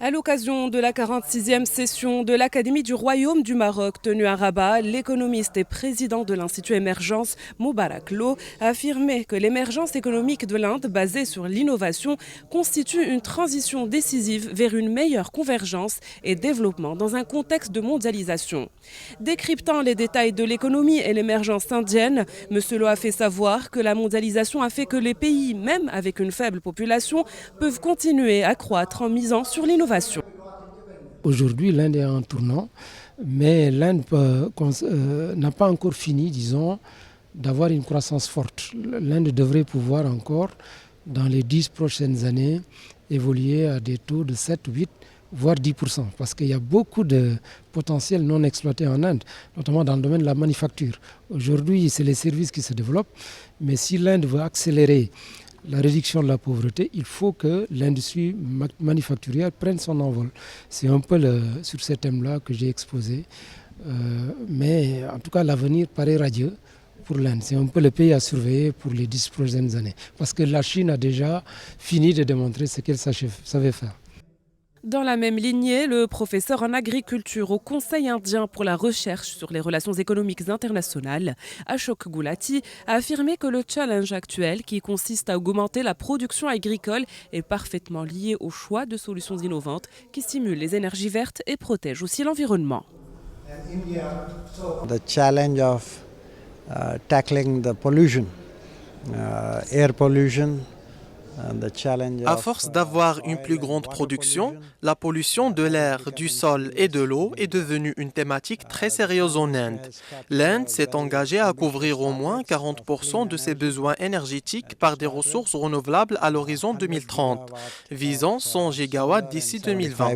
À l'occasion de la 46e session de l'Académie du Royaume du Maroc tenue à Rabat, l'économiste et président de l'Institut Émergence, Moubarak Lo, a affirmé que l'émergence économique de l'Inde, basée sur l'innovation, constitue une transition décisive vers une meilleure convergence et développement dans un contexte de mondialisation. Décryptant les détails de l'économie et l'émergence indienne, M. Lo a fait savoir que la mondialisation a fait que les pays, même avec une faible population, peuvent continuer à croître en misant sur l'innovation. Aujourd'hui, l'Inde est en tournant, mais l'Inde n'a pas encore fini, disons, d'avoir une croissance forte. L'Inde devrait pouvoir encore, dans les 10 prochaines années, évoluer à des taux de 7, 8, voire 10%, parce qu'il y a beaucoup de potentiel non exploité en Inde, notamment dans le domaine de la manufacture. Aujourd'hui, c'est les services qui se développent, mais si l'Inde veut accélérer la réduction de la pauvreté, il faut que l'industrie manufacturière prenne son envol. C'est un peu sur ce thème-là que j'ai exposé. Mais en tout cas, l'avenir paraît radieux pour l'Inde. C'est un peu le pays à surveiller pour les 10 prochaines années. Parce que la Chine a déjà fini de démontrer ce qu'elle savait faire. Dans la même lignée, le professeur en agriculture au Conseil indien pour la recherche sur les relations économiques internationales, Ashok Gulati, a affirmé que le challenge actuel, qui consiste à augmenter la production agricole, est parfaitement lié au choix de solutions innovantes qui stimulent les énergies vertes et protègent aussi l'environnement. The challenge of tackling the pollution, air pollution. À force d'avoir une plus grande production, la pollution de l'air, du sol et de l'eau est devenue une thématique très sérieuse en Inde. L'Inde s'est engagée à couvrir au moins 40% de ses besoins énergétiques par des ressources renouvelables à l'horizon 2030, visant 100 gigawatts d'ici 2020.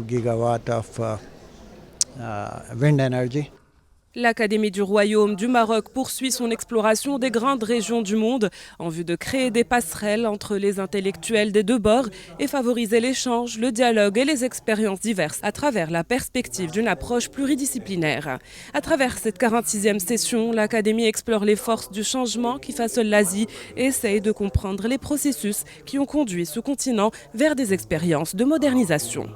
L'Académie du Royaume du Maroc poursuit son exploration des grandes régions du monde en vue de créer des passerelles entre les intellectuels des deux bords et favoriser l'échange, le dialogue et les expériences diverses à travers la perspective d'une approche pluridisciplinaire. À travers cette 46e session, l'Académie explore les forces du changement qui façonnent l'Asie et essaye de comprendre les processus qui ont conduit ce continent vers des expériences de modernisation.